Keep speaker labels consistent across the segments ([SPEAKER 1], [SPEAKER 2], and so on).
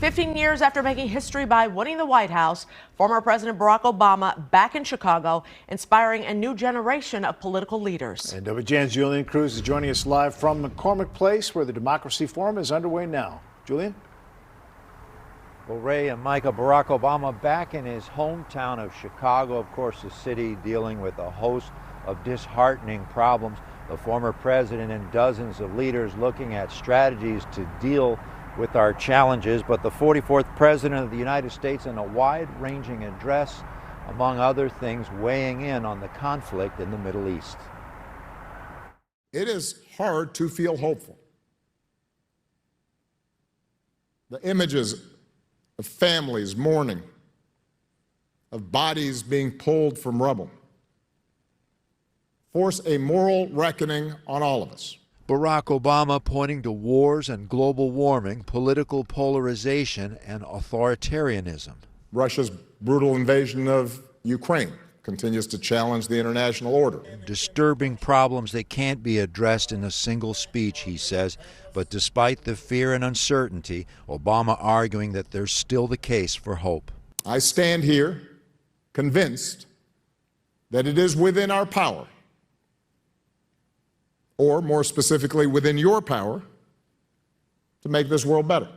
[SPEAKER 1] 15 years after making history by winning the White House, former President Barack Obama back in Chicago, inspiring a new generation of political leaders.
[SPEAKER 2] And WGN's Julian Cruz is joining us live from McCormick Place, where the Democracy Forum is underway now. Julian?
[SPEAKER 3] Well, Ray and Micah, Barack Obama back in his hometown of Chicago, of course, the city dealing with a host of disheartening problems. The former president and dozens of leaders looking at strategies to deal with our challenges, but the 44th president of the United States in a wide-ranging address, among other things, weighing in on the conflict in the Middle East.
[SPEAKER 4] It is hard to feel hopeful. The images of families mourning, of bodies being pulled from rubble, force a moral reckoning on all of us.
[SPEAKER 3] Barack Obama pointing to wars and global warming, political polarization, and authoritarianism.
[SPEAKER 4] Russia's brutal invasion of Ukraine continues to challenge the international order.
[SPEAKER 3] Disturbing problems that can't be addressed in a single speech, he says. But despite the fear and uncertainty, Obama arguing that there's still the case for hope.
[SPEAKER 4] I stand here convinced that it is within our power, or more specifically within your power, to make this world better.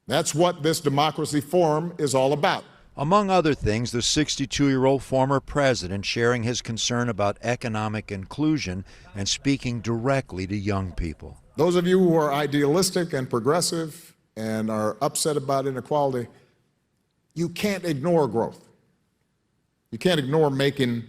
[SPEAKER 4] That's what this Democracy Forum is all about.
[SPEAKER 3] Among other things, the 62-year-old former president sharing his concern about economic inclusion and speaking directly to young people.
[SPEAKER 4] Those of you who are idealistic and progressive and are upset about inequality, you can't ignore growth. You can't ignore making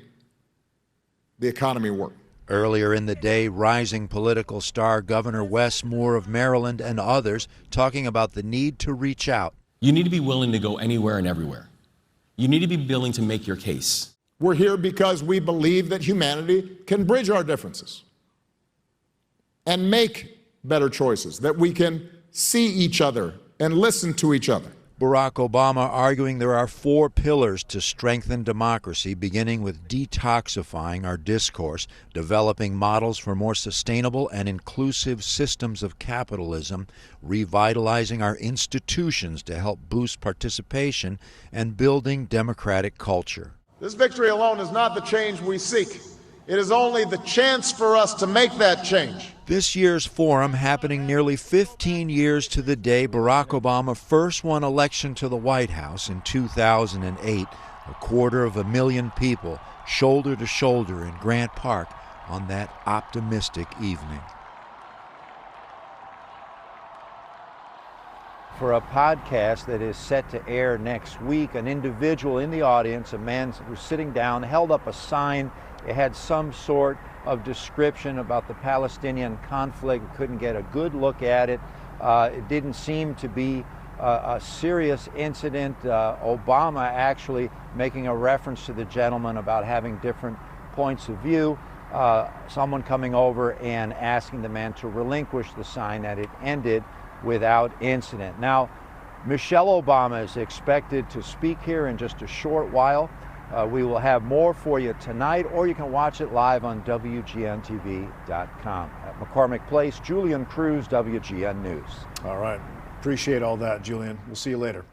[SPEAKER 4] the economy work.
[SPEAKER 3] Earlier in the day, rising political star Governor Wes Moore of Maryland and others talking about the need to reach out.
[SPEAKER 5] You need to be willing to go anywhere and everywhere. You need to be willing to make your case.
[SPEAKER 4] We're here because we believe that humanity can bridge our differences and make better choices, that we can see each other and listen to each other.
[SPEAKER 3] Barack Obama arguing there are 4 pillars to strengthen democracy, beginning with detoxifying our discourse, developing models for more sustainable and inclusive systems of capitalism, revitalizing our institutions to help boost participation, and building democratic culture.
[SPEAKER 4] This victory alone is not the change we seek. It is only the chance for us to make that change.
[SPEAKER 3] This year's forum happening nearly 15 years to the day Barack Obama first won election to the White House in 2008, 250,000 people shoulder to shoulder in Grant Park on that optimistic evening. For a podcast that is set to air next week, an individual in the audience, a man was sitting down, held up a sign. It had some sort of description about the Palestinian conflict. Couldn't get a good look at it. It didn't seem to be a serious incident. Obama actually making a reference to the gentleman about having different points of view. Someone coming over and asking the man to relinquish the sign, that it ended without incident. Now, Michelle Obama is expected to speak here in just a short while. We will have more for you tonight, or you can watch it live on WGNTV.com. At McCormick Place, Julian Cruz, WGN News.
[SPEAKER 2] All right. Appreciate all that, Julian. We'll see you later.